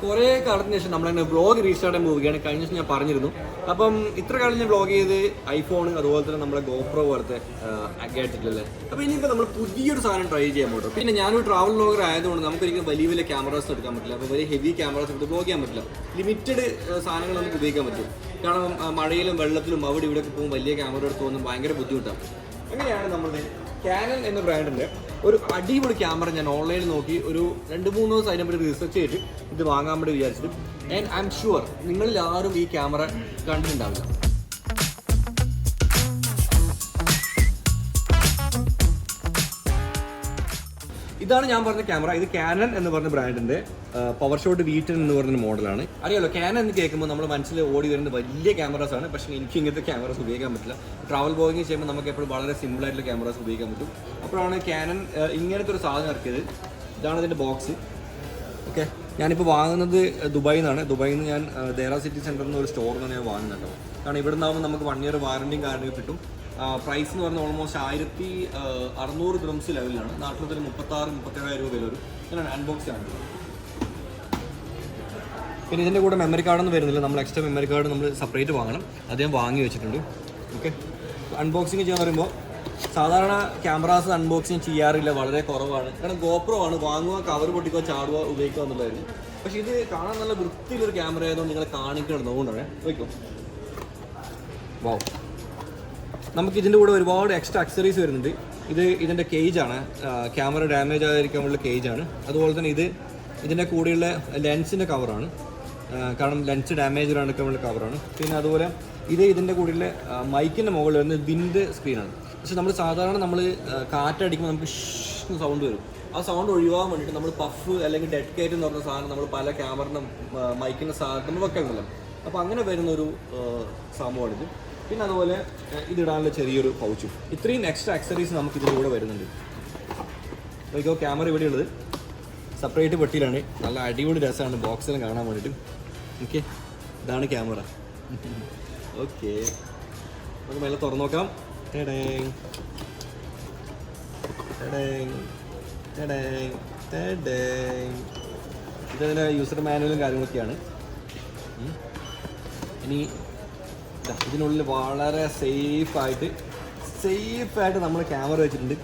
കുറേ കാലത്തിന് ശേഷം നമ്മളങ്ങനെ വ്ളോഗ് റീസ്റ്റാർട്ട് ചെയ്യാൻ പോവുകയാണ്. കഴിഞ്ഞ ദിവസം ഞാൻ പറഞ്ഞിരുന്നു. അപ്പം ഇത്ര കാലം ഞാൻ വ്ളോഗ് ചെയ്ത് ഐഫോൺ, അതുപോലെ തന്നെ നമ്മുടെ ഗോപ്രോ പോലത്തെ ഗാഡ്ജറ്റിലല്ലേ. അപ്പോൾ ഇനിയിപ്പോൾ നമ്മൾ പുതിയൊരു സാധനം ട്രൈ ചെയ്യാൻ പോട്ടോ. പിന്നെ ഞാനൊരു ട്രാവൽ വ്ളോഗർ ആയതുകൊണ്ട് നമുക്കൊരിക്കലും വലിയ വലിയ ക്യാമറാസ് എടുക്കാൻ പറ്റില്ല. അപ്പോൾ വലിയ ഹെവി ക്യാമറാസ് എടുത്ത് വ്ളോഗ് ചെയ്യാൻ പറ്റില്ല. ലിമിറ്റഡ് സാധനങ്ങൾ നമുക്ക് ഉപയോഗിക്കാൻ പറ്റും. കാരണം മഴയിലും വെള്ളത്തിലും അവിടെ ഇവിടെയൊക്കെ പോകുമ്പോൾ വലിയ ക്യാമറ എടുത്ത് പോകുന്നത് ഭയങ്കര ബുദ്ധിമുട്ടാണ്. അങ്ങനെയാണ് നമ്മുടെ കാനൺ എന്ന ബ്രാൻഡിൻ്റെ ഒരു അടിപൊളി ക്യാമറ ഞാൻ ഓൺലൈനിൽ നോക്കി ഒരു 2-3 ദിവസം അതിനെപ്പറ്റി റിസർച്ച് ചെയ്തിട്ട് ഇത് വാങ്ങാൻ വേണ്ടി വിചാരിച്ചിട്ട്. ആൻഡ് ഐ എം ഷുവർ നിങ്ങളിൽ ആരും ഈ ക്യാമറ കണ്ടിട്ടുണ്ടാവില്ല. ഇതാണ് ഞാൻ പറഞ്ഞ ക്യാമറ. ഇത് കാനൺ എന്ന് പറഞ്ഞ ബ്രാൻഡിന്റെ പവർ ഷോട്ട് V10 എന്ന് പറഞ്ഞ മോഡലാണ്. അറിയാലോ, കാനൺ എന്ന് കേൾക്കുമ്പോൾ നമ്മുടെ മനസ്സിൽ ഓടി വരുന്ന വലിയ ക്യാമറാസ് ആണ്. പക്ഷേ എനിക്ക് ഇങ്ങനത്തെ ക്യാമറാസ് ഉപയോഗിക്കാൻ പറ്റില്ല. ട്രാവൽ വ്ളോഗിങ് ചെയ്യുമ്പോൾ നമുക്ക് എപ്പോഴും വളരെ സിമ്പിൾ ആയിട്ടുള്ള ക്യാമറാസ് ഉപയോഗിക്കാൻ പറ്റും. അപ്പോഴാണ് കാനൺ ഇങ്ങനത്തെ ഒരു സാധനം ഇറക്കിയത്. ഇതാണ് ഇതിൻ്റെ ബോക്സ്. ഓക്കെ, ഞാനിപ്പോൾ വാങ്ങുന്നത് ദുബായിൽ നിന്നാണ്. ദുബായിൽ നിന്ന് ഞാൻ ദേറ സിറ്റി സെൻറ്ററിൽ നിന്ന് ഒരു സ്റ്റോറിൽ നിന്ന് ഞാൻ വാങ്ങുന്നുണ്ടോ. കാരണം ഇവിടെ നിന്നാകുമ്പോൾ നമുക്ക് 1 ഇയർ വാറണ്ടിയും കാര്യമൊക്കെ കിട്ടും. പ്രൈസ് എന്ന് പറഞ്ഞാൽ ഓൾമോസ്റ്റ് 1600 ദിർഹംസ് ലെവലിലാണ്. നാട്ടിലത്തിൽ 36-37 രൂപ വില വരും. ഇങ്ങനെ അൺബോക്സ് ആണ്. പിന്നെ ഇതിൻ്റെ കൂടെ മെമ്മറി കാർഡൊന്നും വരുന്നില്ല. നമ്മൾ എക്സ്ട്രാ മെമ്മറി കാർഡ് നമ്മൾ സെപ്പറേറ്റ് വാങ്ങണം. അത് ഞാൻ വാങ്ങി വെച്ചിട്ടുണ്ട്. ഓക്കെ, അൺബോക്സിങ് ചെയ്യാൻ പറയുമ്പോൾ സാധാരണ ക്യാമറാസ് അൺബോക്സിങ് ചെയ്യാറില്ല, വളരെ കുറവാണ്. കാരണം ഗോപ്രോ ആണ്, വാങ്ങുക, കവർ പൊട്ടിക്കുക, ചാടുക, ഉപയോഗിക്കുക എന്നുള്ളതായിരുന്നു. പക്ഷേ ഇത് കാണാൻ നല്ല വൃത്തിയിലൊരു ക്യാമറ ആയതുകൊണ്ട് നിങ്ങളെ കാണിക്കണം. അതുകൊണ്ടാണ് വയ്ക്കും. വാവ്, നമുക്ക് ഇതിൻ്റെ കൂടെ ഒരുപാട് എക്സ്ട്രാ അക്സറീസ് വരുന്നുണ്ട്. ഇതിൻ്റെ കേജാണ്, ക്യാമറ ഡാമേജ് ആയിരിക്കാൻ ഉള്ള കേജാണ്. അതുപോലെ തന്നെ ഇതിൻ്റെ കൂടെയുള്ള ലെൻസിൻ്റെ കവറാണ്. കാരണം ലെൻസ് ഡാമേജ് എടുക്കാനുള്ള കവറാണ്. പിന്നെ അതുപോലെ ഇതിൻ്റെ കൂടെയുള്ള മൈക്കിൻ്റെ മുകളിൽ വരുന്ന വിൻഡ് സ്ക്രീനാണ്. പക്ഷെ നമ്മൾ സാധാരണ കാറ്റടിക്കുമ്പോൾ നമുക്ക് സൗണ്ട് വരും. ആ സൗണ്ട് ഒഴിവാൻ വേണ്ടിയിട്ട് നമ്മൾ പഫ് അല്ലെങ്കിൽ ഡെഡ് കയറ്റ് എന്ന് പറഞ്ഞ സാധനം നമ്മൾ പല ക്യാമറിനും മൈക്കിൻ്റെ സാധനം വെക്കണമല്ലോ. അപ്പോൾ അങ്ങനെ വരുന്നൊരു സംഭവമാണിത്. പിന്നെ അതുപോലെ ഇതിടാനുള്ള ചെറിയൊരു പൗച്ചും. ഇത്രയും എക്സ്ട്രാ അക്സറീസ് നമുക്ക് ഇതിൻ്റെ കൂടെ വരുന്നുണ്ട്. നോക്കിയോ, ക്യാമറ ഇവിടെയുള്ളത് സെപ്പറേറ്റ് പെട്ടിയിലാണ്. നല്ല അടിപൊളി രസമാണ് ബോക്സിൽ കാണാൻ വേണ്ടിയിട്ട്. ഓക്കെ, ഇതാണ് ക്യാമറ. ഓക്കെ, നമുക്ക് മേലെ തുറന്നു നോക്കാം. ഇതതിൻ്റെ യൂസർ മാനുവലും കാര്യങ്ങളൊക്കെയാണ്. ഇനി ഇതിനുള്ളിൽ വളരെ സേഫായിട്ട് നമ്മൾ ക്യാമറ വെച്ചിട്ടുണ്ട്.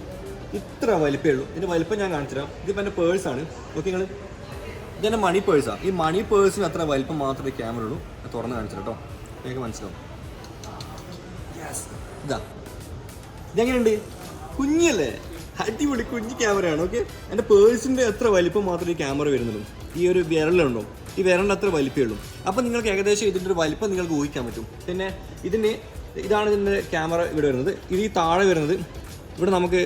ഇത്ര വലിപ്പമേ ഉള്ളൂ. ഇതിൻ്റെ വലിപ്പം ഞാൻ കാണിച്ചു തരാം. ഇതിപ്പോൾ എൻ്റെ പേഴ്സാണ്. ഓക്കെ, നിങ്ങൾ ഇതെൻ്റെ മണി പേഴ്സാണ്. ഈ മണി പേഴ്സിന് അത്ര വലിപ്പം മാത്രമേ ക്യാമറ ഉള്ളൂ. അത് തുറന്ന് കാണിച്ചു കേട്ടോ, നിങ്ങൾക്ക് മനസ്സിലാവും. ഇതെങ്ങനെയുണ്ട്? കുഞ്ഞല്ലേ, അടിപൊളി കുഞ്ഞ് ക്യാമറയാണ്. ഓക്കെ, എൻ്റെ പേഴ്സിൻ്റെ അത്ര വലിപ്പം മാത്രമേ ഈ ക്യാമറ വരുന്നുള്ളൂ. ഈ ഒരു വിരലുണ്ടോ, ഈ വിരലിൻ്റെ അത്ര വലിപ്പമേ ഉള്ളൂ. അപ്പോൾ നിങ്ങൾക്ക് ഏകദേശം ഇതിൻ്റെ ഒരു വലിപ്പം നിങ്ങൾക്ക് ഊഹിക്കാൻ പറ്റും. പിന്നെ ഇതാണ് ഇതിൻ്റെ ക്യാമറ ഇവിടെ വരുന്നത്. ഇത് ഈ താഴെ വരുന്നത് ഇവിടെ നമുക്ക്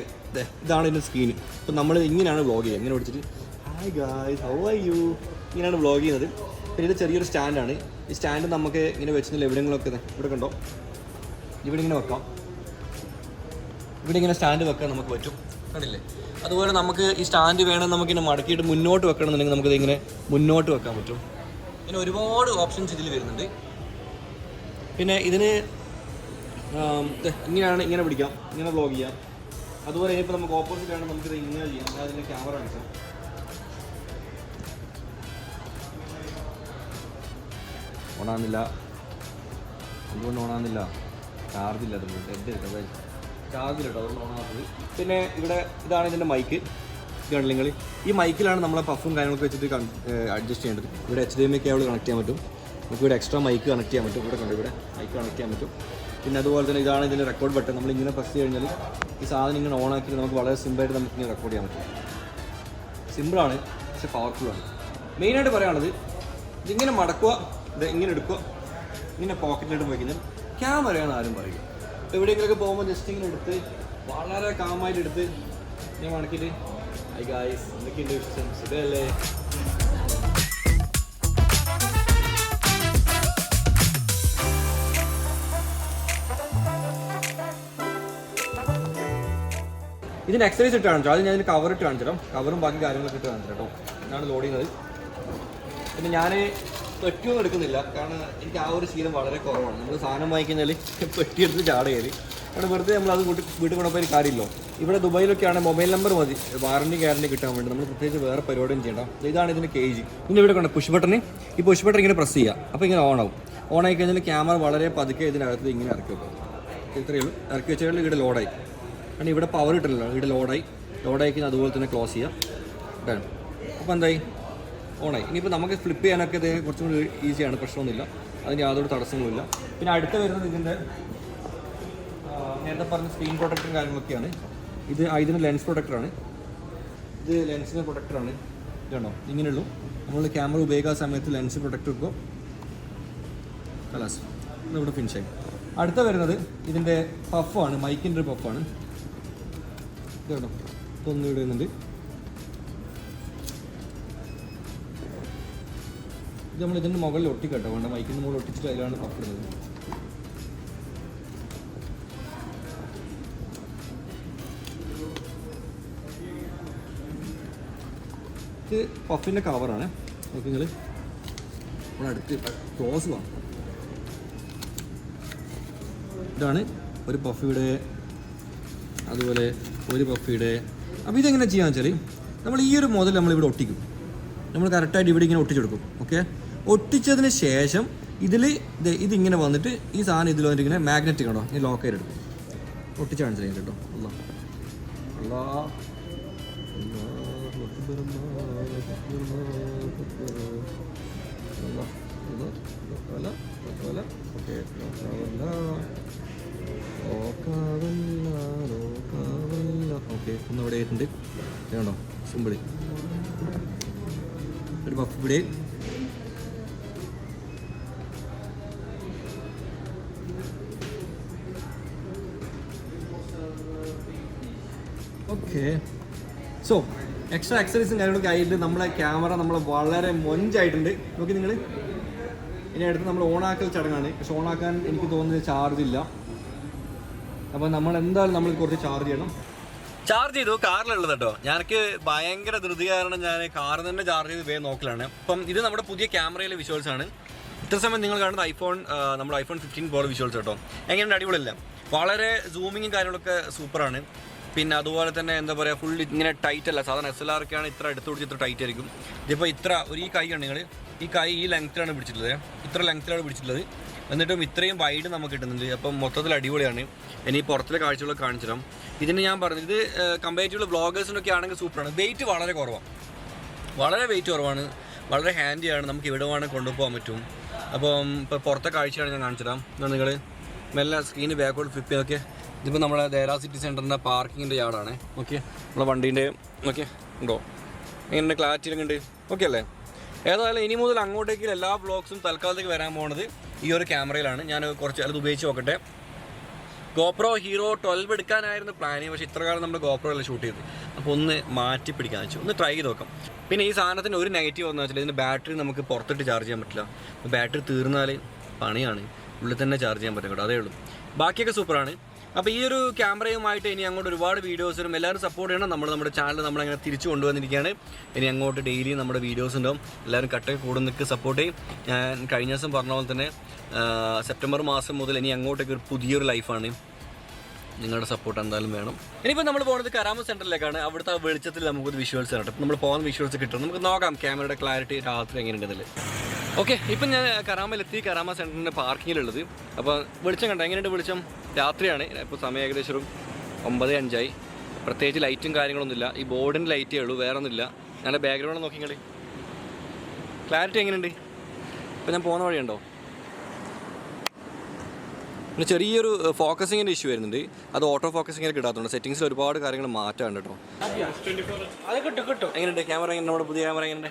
ഇതാണ് ഇതിൻ്റെ സ്ക്രീന്. ഇപ്പം നമ്മൾ ഇങ്ങനെയാണ് വ്ളോഗ് ചെയ്യുക. ഇങ്ങനെ പിടിച്ചിട്ട് hi guys how are you, ഇങ്ങനെയാണ് വ്ളോഗ് ചെയ്യുന്നത്. പിന്നെ ഇത് ചെറിയൊരു സ്റ്റാൻഡാണ്. ഈ സ്റ്റാൻഡ് നമുക്ക് ഇങ്ങനെ വെച്ചിട്ടില്ല എവിടെയെങ്കിലുമൊക്കെ ഇവിടെ കണ്ടോ, ഇവിടെ ഇങ്ങനെ വെക്കാം. ഇവിടെ ഇങ്ങനെ സ്റ്റാൻഡ് വെക്കാൻ നമുക്ക് പറ്റും, കണ്ടില്ലേ? അതുപോലെ നമുക്ക് ഈ സ്റ്റാൻഡ് വേണം നമുക്കിങ്ങനെ മടക്കിയിട്ട് മുന്നോട്ട് വെക്കണമെന്നുണ്ടെങ്കിൽ നമുക്കിത് ഇങ്ങനെ മുന്നോട്ട് വെക്കാൻ പറ്റും. പിന്നെ ഒരുപാട് ഓപ്ഷൻസ് ഇതിൽ വരുന്നുണ്ട്. പിന്നെ ഇതിന് ഇങ്ങനെ പിടിക്കാം, ഇങ്ങനെ വ്ളോഗ് ചെയ്യാം. അതുപോലെ ഇനിയിപ്പോൾ നമുക്ക് ഓപ്പോസിറ്റ് ആണ്, നമുക്കിത് ഇങ്ങനെ ചെയ്യാം. ഞാൻ അതിൻ്റെ ക്യാമറ കാണിക്കാം. ഓണാകുന്നില്ല, എന്തുകൊണ്ട് ഓണാകുന്നില്ല? ചാർജില്ല, ചാർജില്ല കേട്ടോ, അതുകൊണ്ട് ഓണാകുന്നത്. പിന്നെ ഇതാണ് ഇതിൻ്റെ മൈക്ക്. ഗൺലിങ്ങൾ ഈ മൈക്കിലാണ് നമ്മളെ പഫും കാര്യങ്ങളൊക്കെ വെച്ചിട്ട് അഡ്ജസ്റ്റ് ചെയ്യേണ്ടത്. ഇവിടെ HDMI കേബിൾ കണക്ട് ചെയ്യാൻ പറ്റും. നമുക്ക് ഇവിടെ എക്സ്ട്രാ മൈക്ക് കണക്ട് ചെയ്യാൻ പറ്റും. ഇവിടെ കണ്ടു, ഇവിടെ മൈക്ക് കണക്ട് ചെയ്യാൻ പറ്റും. പിന്നെ അതുപോലെ തന്നെ ഇതാണ് ഇതിൻ്റെ റെക്കോർഡ് ബട്ടൺ. നമ്മളിങ്ങനെ പ്രസ് ചെയ്ത് കഴിഞ്ഞാൽ ഈ സാധനം ഇങ്ങനെ ഓണാക്കി നമുക്ക് വളരെ സിമ്പിളായിട്ട് നമുക്കിങ്ങനെ റെക്കോർഡ് ചെയ്യാൻ പറ്റും. സിമ്പിളാണ്, പക്ഷെ പവർഫുള്ളാണ്. മെയിനായിട്ട് പറയാനുള്ളത് ഇതിങ്ങനെ മടക്കുക, ഇങ്ങനെ എടുക്കുക, ഇങ്ങനെ പോക്കറ്റിലിട്ട് വയ്ക്കുന്നത് ക്യാമറയാണ് ആരും പറയുക. എവിടെയെങ്കിലുമൊക്കെ പോകുമ്പോൾ ജസ്റ്റ് ഇങ്ങനെ എടുത്ത് വളരെ കാമായിട്ട് എടുത്ത് ഞാൻ മടക്കിയിട്ട് ഹൈ ഗായ്സ് എന്തൊക്കെയുണ്ട് വിഷയം, സുഖമല്ലേ? ഇതിന് എക്സസൈസ് ഇട്ട് കാണിച്ചു. അത് ഞാൻ ഇതിന് കവർ ഇട്ട് കാണിച്ചു തരാം. കവറും ബാക്കി കാര്യങ്ങളൊക്കെ ഇട്ട് കാണിച്ചു കേട്ടോ. ഇതാണ് ലോഡ് ചെയ്യുന്നത്. പിന്നെ ഞാൻ പെട്ടിയൊന്നും എടുക്കുന്നില്ല, കാരണം എനിക്ക് ആ ഒരു ശീലം വളരെ കുറവാണ്. നമ്മൾ സാധനം വാങ്ങിക്കഴിഞ്ഞാൽ പെട്ടിയെടുത്ത് ചാടുകയറി, കാരണം വെറുതെ നമ്മൾ അത് വീട്ടിൽ കൊണ്ടുപോയി കാര്യമില്ലോ. ഇവിടെ ദുബായിലൊക്കെയാണ് മൊബൈൽ നമ്പർ മതി വാറണ്ടി ഗ്യാരണ്ടി കിട്ടാൻ വേണ്ടി, നമ്മൾ പ്രത്യേകിച്ച് വേറെ പരിപാടിയും ചെയ്യണം. ഇതാണ് ഇതിൻ്റെ കേജ്. പിന്നെ ഇവിടെ കൊണ്ട് പുഷ് ബട്ടൺ, ഈ പുഷ് ബട്ടൺ ഇങ്ങനെ പ്രസ് ചെയ്യുക, അപ്പോൾ ഇങ്ങനെ ഓണാവും. ഓണായി കഴിഞ്ഞാൽ ക്യാമറ വളരെ പതുക്കെ ഇതിനകത്ത് ഇങ്ങനെ ഇറക്കി വെക്കും. ഇത്രയേ ഉള്ളൂ. ഇറക്കി വെച്ചാൽ ഇവിടെ ലോഡായി, കാരണം ഇവിടെ പവർ ഇട്ടില്ലല്ലോ, ഇവിടെ ലോഡായി കഴിഞ്ഞാൽ അതുപോലെ തന്നെ ക്ലോസ് ചെയ്യാം. ഇതാണ്. അപ്പോൾ എന്തായി, ഓണായി. ഇനിയിപ്പോൾ നമുക്ക് ഫ്ലിപ്പ് ചെയ്യാനൊക്കെ ഇത് കുറച്ചും കൂടി ഈസിയാണ്, പ്രശ്നമൊന്നുമില്ല, അതിന് യാതൊരു തടസ്സങ്ങളുമില്ല. പിന്നെ അടുത്ത് വരുന്നത് ഇതിൻ്റെ നേരത്തെ പറഞ്ഞ സ്ക്രീൻ പ്രൊട്ടക്ടറും കാര്യങ്ങളൊക്കെയാണ്. ഇതിന് ലെൻസ് പ്രൊട്ടക്ടറാണ്, ഇത് ലെൻസിൻ്റെ പ്രൊട്ടക്ടറാണ്. ഇതാണോ ഇങ്ങനെയുള്ളൂ. നമ്മൾ ക്യാമറ ഉപയോഗിക്കുന്ന സമയത്ത് ലെൻസ് പ്രൊട്ടക്ടർ വെക്കും. കലാസ് ഇവിടെ ഫിനിഷായി. അടുത്ത വരുന്നത് ഇതിൻ്റെ പഫാണ്, മൈക്കിൻ്റെ ഒരു പഫാണ്. ഇതാണോ ഇതൊന്നും ഇടുന്നുണ്ട്. ഇത് നമ്മൾ ഇതിൻ്റെ മുകളിൽ ഒട്ടിക്കട്ടോ, വേണ്ട മൈക്കിൻ്റെ മുകളിൽ ഒട്ടിച്ചിട്ട് അതിലാണ് പഫ് ഇടുന്നത്. ഇത് പഫിൻ്റെ കവറാണ്. നോക്കി നിങ്ങൾ നമ്മൾ അടുത്ത് ക്ലോസ് വേണം. ഇതാണ് ഒരു പഫിയുടെ, അതുപോലെ ഒരു പഫിയുടെ. അപ്പോൾ ഇതെങ്ങനെ ചെയ്യാന്ന് വെച്ചാൽ നമ്മൾ ഈ ഒരു മുതൽ നമ്മളിവിടെ ഒട്ടിക്കും. നമ്മൾ കറക്റ്റായിട്ട് ഇവിടെ ഇങ്ങനെ ഒട്ടിച്ചെടുക്കും. ഓക്കെ, ഒട്ടിച്ചതിന് ശേഷം ഇതിങ്ങനെ വന്നിട്ട് ഈ സാധനം ഇതിൽ വന്നിട്ട് ഇങ്ങനെ മാഗ്നറ്റ് കണ്ടോ ഈ ലോക്ക് ചെയ്തെടുക്കും. ഒട്ടിച്ച് കാണിച്ചു കഴിഞ്ഞിട്ട് കേട്ടോ. ഓക്കെ, ഒന്ന് ഇവിടെ ആയിട്ടുണ്ട്. വേണ്ടോ സിമ്പിളി ഒരു പഫ് ഇവിടെ. ഓക്കെ, സോ എക്സ്ട്രാ ആക്സസറീസും കാര്യങ്ങളൊക്കെ ആയിട്ട് നമ്മളെ ക്യാമറ വളരെ മൊഞ്ചായിട്ടുണ്ട്. നോക്കി നിങ്ങൾ. ഇനി അടുത്ത് നമ്മൾ ഓണാക്കൽ ചടങ്ങാണ്. പക്ഷെ ഓണാക്കാൻ എനിക്ക് തോന്നുന്നത് ചാർജ് ഇല്ല. അപ്പോൾ നമ്മൾ എന്തായാലും നമ്മൾ കുറച്ച് ചാർജ് ചെയ്യണം. ചാർജ് ചെയ്തു, കാറിലുള്ളത് കേട്ടോ. ഞാനക്ക് ഭയങ്കര ധൃതി കാരണം ഞാൻ കാറിൽ തന്നെ ചാർജ് ചെയ്ത് വേഗം നോക്കലാണ്. അപ്പം ഇത് നമ്മുടെ പുതിയ ക്യാമറയിലെ വിഷ്വൽസ് ആണ്. ഇത്ര സമയം നിങ്ങൾ കാണുന്നത് നമ്മുടെ iPhone 15 Pro വിഷ്വൽസ് കേട്ടോ. എങ്ങനെയുണ്ട്, അടിപൊളിയല്ല? വളരെ സൂമിങ്ങും കാര്യങ്ങളൊക്കെ സൂപ്പറാണ്. പിന്നെ അതുപോലെ തന്നെ എന്താ പറയുക, ഫുൾ ഇങ്ങനെ ടൈറ്റ് അല്ല. സാധാരണ SLR-ക്കാണ് ഇത്ര എടുത്ത് പിടിച്ച് ഇത്ര ടൈറ്റ് ആയിരിക്കും. ഇതിപ്പോൾ ഈ കൈ ആണ് നിങ്ങൾ, ഈ കൈ ഈ ലെങ്ത്തിലാണ് പിടിച്ചിട്ടുള്ളത്, ഇത്ര ലെങ്ത്തിലാണ് പിടിച്ചിട്ടുള്ളത്. എന്നിട്ടും ഇത്രയും വൈഡ് നമുക്ക് കിട്ടുന്നുണ്ട്. അപ്പം മൊത്തത്തിൽ അടിപൊളിയാണ്. ഇനി പുറത്തിലെ കാഴ്ചകളൊക്കെ കാണിച്ചു തരാം. ഇതിന് ഞാൻ പറഞ്ഞത് ഇത് കമ്പാരിറ്റീവ് വ്ളോഗേഴ്സിനൊക്കെ ആണെങ്കിൽ സൂപ്പറാണ്. വെയിറ്റ് വളരെ കുറവാണ്, വളരെ വെയിറ്റ് കുറവാണ്, വളരെ ഹാൻഡിയാണ്. നമുക്ക് ഇവിടെ വേണമെങ്കിൽ കൊണ്ടുപോകാൻ പറ്റും. അപ്പം ഇപ്പോൾ പുറത്തെ കാഴ്ചയാണ് ഞാൻ കാണിച്ചു തരാം. എന്നാൽ നിങ്ങൾ മെല്ലെ സ്ക്രീന് ബാക്കോട്ട് ഫ്ലിപ്പ് ചെയ്തൊക്കെ. ഇതിപ്പോൾ നമ്മുടെ ദേരാ സിറ്റി സെൻറ്ററിൻ്റെ പാർക്കിങ്ങിൻ്റെ യാർഡാണ്. ഓക്കെ, നമ്മളെ വണ്ടീൻ്റെ ഓക്കെ ഉണ്ടോ, എങ്ങനെ ക്ലാരിറ്റിയിലൊക്കെ ഉണ്ട്. ഓക്കെ അല്ലേ? ഏതായാലും ഇനി മുതൽ അങ്ങോട്ടേക്ക് എല്ലാ വ്ളോഗ്സും തൽക്കാലത്തേക്ക് വരാൻ പോകുന്നത് ഈ ഒരു ക്യാമറയിലാണ്. ഞാൻ കുറച്ച് അത് ഉപയോഗിച്ച് നോക്കട്ടെ. GoPro Hero 12 എടുക്കാനായിരുന്നു പ്ലാന്, പക്ഷേ ഇത്ര കാലം നമ്മൾ GoPro അല്ല ഷൂട്ട് ചെയ്ത്. അപ്പോൾ ഒന്ന് മാറ്റി പിടിക്കാന്ന് വെച്ചു, ഒന്ന് ട്രൈ ചെയ്ത് നോക്കാം. പിന്നെ ഈ സാധനത്തിന് ഒരു നെഗറ്റീവ് എന്ന് വെച്ചാൽ ഇതിൻ്റെ ബാറ്ററി നമുക്ക് പുറത്തിട്ട് ചാർജ് ചെയ്യാൻ പറ്റില്ല. ബാറ്ററി തീർന്നാൽ പണിയാണ്, ഉള്ളിൽ തന്നെ ചാർജ് ചെയ്യാൻ പറ്റും കേട്ടോ, അതേ ഉള്ളൂ. ബാക്കിയൊക്കെ സൂപ്പറാണ്. അപ്പോൾ ഈ ഒരു ക്യാമറയുമായിട്ട് ഇനി അങ്ങോട്ട് ഒരുപാട് വീഡിയോസിനും എല്ലാവരും സപ്പോർട്ട് ചെയ്യണം. നമ്മുടെ ചാനൽ നമ്മളങ്ങനെ തിരിച്ചു കൊണ്ടുവന്നിരിക്കുകയാണ്. ഇനി അങ്ങോട്ട് ഡെയിലി നമ്മുടെ വീഡിയോസ് ഉണ്ടാവും. എല്ലാവരും കട്ടൊക്കെ കൂടെ നിൽക്ക് സപ്പോർട്ട് ചെയ്യും. ഞാൻ കഴിഞ്ഞ ദിവസം പറഞ്ഞ പോലെ തന്നെ സെപ്റ്റംബർ മാസം മുതൽ ഇനി അങ്ങോട്ടേക്ക് ഒരു പുതിയൊരു ലൈഫാണ്. നിങ്ങളുടെ സപ്പോർട്ട് എന്തായാലും വേണം. ഇനിയിപ്പോൾ നമ്മൾ പോകുന്നത് കരാമ സെൻറ്ററിലേക്കാണ്. അവിടുത്തെ വെളിച്ചത്തിൽ നമുക്കൊരു വിഷ്വൽസ് ആണ്. നമ്മൾ പോകുന്ന വിഷ്വൽസ് കിട്ടും. നമുക്ക് നോക്കാം ക്യാമറയുടെ ക്ലാരിറ്റി രാത്രി എങ്ങനെയുണ്ടതിൽ. ഓക്കെ, ഇപ്പം ഞാൻ കരാമയിലെത്തി. കരാമ സെൻറ്ററിൻ്റെ പാർക്കിങ്ങിലുള്ളത്. അപ്പോൾ വെളിച്ചം കണ്ടോ, എങ്ങനെയുണ്ട് വെളിച്ചം? രാത്രിയാണ്. ഇപ്പോൾ സമയം ഏകദേശം 9:05. പ്രത്യേകിച്ച് ലൈറ്റും കാര്യങ്ങളൊന്നുമില്ല. ഈ ബോർഡിൻ്റെ ലൈറ്റേ ഉള്ളൂ, വേറെ ഒന്നുമില്ല. ഞാൻ ബാക്ക്ഗ്രൗണ്ട് നോക്കിങ്ങൾ ക്ലാരിറ്റി എങ്ങനെയുണ്ട്? ഇപ്പം ഞാൻ പോകുന്ന വഴിയുണ്ടോ? പിന്നെ ചെറിയൊരു ഫോക്കസിങ്ങിൻ്റെ ഇഷ്യൂ വരുന്നുണ്ട്. അത് ഓട്ടോ ഫോക്കസിങ്ങിൽ കിട്ടാത്തതുകൊണ്ട് സെറ്റിങ്സിൽ ഒരുപാട് കാര്യങ്ങൾ മാറ്റാറുണ്ട് കേട്ടോ. അത് കിട്ടും. എങ്ങനെയുണ്ട് ക്യാമറ? എങ്ങനെ നമ്മുടെ പുതിയ ക്യാമറ എങ്ങനെയുണ്ട്?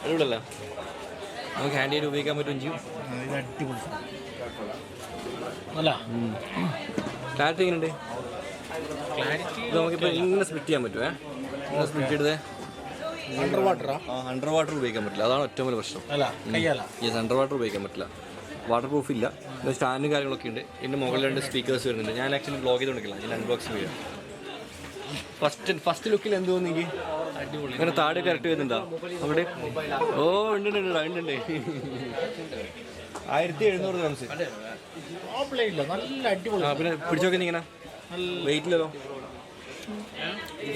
അടിപൊളിയല്ല? നമുക്ക് ഹാൻഡ് ചെയ്ത് ഉപയോഗിക്കാൻ പറ്റും ചെയ്യും. അല്ല ക്ലാരിറ്റി എങ്ങനെയുണ്ട്? ഇത് നമുക്കിപ്പോൾ ഇങ്ങനെ സ്പ്ലിറ്റ് ചെയ്യാൻ പറ്റുമേ. ഇങ്ങനെ സ്പ്ലിറ്റ് ചെയ്തത് അണ്ടർ വാട്ടർ ഉപയോഗിക്കാൻ പറ്റില്ല. അതാണ് ഏറ്റവും വലിയ പ്രശ്നം. യെസ്, അണ്ടർ വാട്ടർ ഉപയോഗിക്കാൻ പറ്റില്ല. വാട്ടർ പ്രൂഫ് ഇല്ല. സ്റ്റാൻഡും കാര്യങ്ങളൊക്കെ ഉണ്ട്. ഇതിൻ്റെ മുകളിൽ 2 സ്പീക്കേഴ്സ് വരുന്നുണ്ട്. ഞാൻ ആക്ച്വലി ബ്ലോഗ് ചെയ്തുകൊണ്ടിരിക്കില്ല, ഞാൻ അൺബോക്സിങ് ചെയ്യാം. ഫസ്റ്റ് ലുക്കിൽ എന്ത് തോന്നിയെങ്കിൽ അങ്ങനെ താടി കറക്റ്റ് വരുന്നുണ്ടോ അവിടെ? ഓ ഉണ്ട് 1700 ഗ്രാംസ്. പിന്നെ പിടിച്ചോക്കെ ഇങ്ങനെ വെയിറ്റില്ലല്ലോ,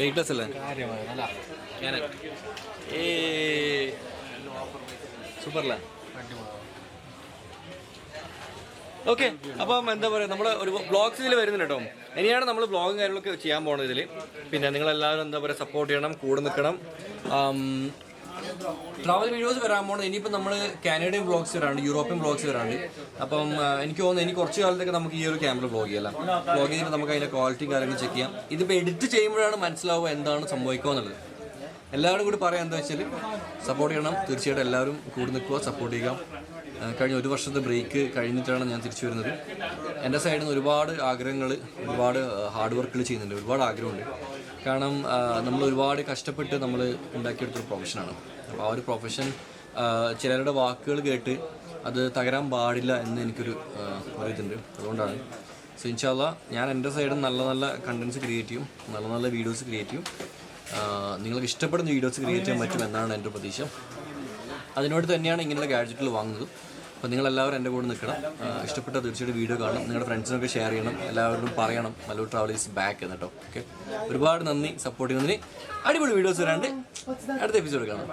വെയിറ്റ്ലെസ് അല്ലേ? സൂപ്പറല്ലേ? ഓക്കെ, അപ്പം എന്താ പറയുക, നമ്മുടെ ഒരു വ്ളോഗ്സ് ഇതിൽ വരുന്നുണ്ട് കേട്ടോ. ഇനിയാണ് നമ്മൾ വ്ളോഗും കാര്യങ്ങളൊക്കെ ചെയ്യാൻ പോകുന്നത് ഇതിൽ. പിന്നെ നിങ്ങളെല്ലാവരും എന്താ പറയുക സപ്പോർട്ട് ചെയ്യണം, കൂടെ നിൽക്കണം. ട്രാവൽ വീഡിയോസ് വരാൻ പോകുന്നത് ഇനിയിപ്പോൾ നമ്മൾ കാനഡയും വ്ളോഗ്സ് വരാണ്ട്, യൂറോപ്യൻ വ്ളോഗ്സ് വരാണ്ട്. അപ്പം എനിക്ക് തോന്നുന്നു ഇനി കുറച്ച് കാലത്തേക്ക് നമുക്ക് ഈ ഒരു ക്യാമറ വ്ളോഗ് ചെയ്യാം. വ്ളോഗ് ചെയ്തിട്ട് നമുക്ക് അതിൻ്റെ ക്വാളിറ്റിയും കാര്യങ്ങളും ചെക്ക് ചെയ്യാം. ഇതിപ്പോൾ എഡിറ്റ് ചെയ്യുമ്പോഴാണ് മനസ്സിലാവുക എന്താണ് സംഭവിക്കുക എന്നുള്ളത്. എല്ലാവരും കൂടി പറയാം എന്താ വെച്ചാൽ സപ്പോർട്ട് ചെയ്യണം. തീർച്ചയായിട്ടും എല്ലാവരും കൂടി നിൽക്കുക, സപ്പോർട്ട് ചെയ്യുക. കഴിഞ്ഞ 1 വർഷത്തെ ബ്രേക്ക് കഴിഞ്ഞിട്ടാണ് ഞാൻ തിരിച്ചു വരുന്നത്. എൻ്റെ സൈഡിൽ നിന്ന് ഒരുപാട് ആഗ്രഹങ്ങൾ, ഒരുപാട് ഹാർഡ് വർക്കുകൾ ചെയ്യുന്നുണ്ട്. ഒരുപാട് ആഗ്രഹമുണ്ട്. കാരണം നമ്മൾ ഒരുപാട് കഷ്ടപ്പെട്ട് നമ്മൾ ഉണ്ടാക്കിയെടുത്തൊരു പ്രൊഫഷനാണ്. അപ്പോൾ ആ ഒരു പ്രൊഫഷൻ ചിലരുടെ വാക്കുകൾ കേട്ട് അത് തകരാൻ പാടില്ല എന്ന് എനിക്കൊരു ഇതുണ്ട്. അതുകൊണ്ടാണ്. സോ ഇൻഷാ അല്ലാഹ് ഞാൻ എൻ്റെ സൈഡിൽ നല്ല നല്ല കണ്ടൻസ് ക്രിയേറ്റ് ചെയ്യും, നല്ല നല്ല വീഡിയോസ് ക്രിയേറ്റ് ചെയ്യും. നിങ്ങൾക്ക് ഇഷ്ടപ്പെടുന്ന വീഡിയോസ് ക്രിയേറ്റ് ചെയ്യാൻ പറ്റും എന്നാണ് എൻ്റെ പ്രതീക്ഷ. അതിനോട് തന്നെയാണ് ഇങ്ങനെയുള്ള ഗാഡ്ജറ്റുകൾ വാങ്ങുന്നത്. അപ്പോൾ നിങ്ങളെല്ലാവരും എൻ്റെ കൂടെ നിൽക്കണം. ഇഷ്ടപ്പെട്ട തീർച്ചയായിട്ടും വീഡിയോ കാണണം, നിങ്ങളുടെ ഫ്രണ്ട്സിനൊക്കെ ഷെയർ ചെയ്യണം, എല്ലാവരോടും പറയണം മല്ലു ട്രാവൽ ഈസ് ബാക്ക് എന്ന് കേട്ടോ. ഓക്കെ, ഒരുപാട് നന്ദി സപ്പോർട്ട് ചെയ്യുന്നതിന്. അടിപൊളി വീഡിയോസ് വരാണ്ട് അടുത്ത എപ്പിസോഡ് കാണാം.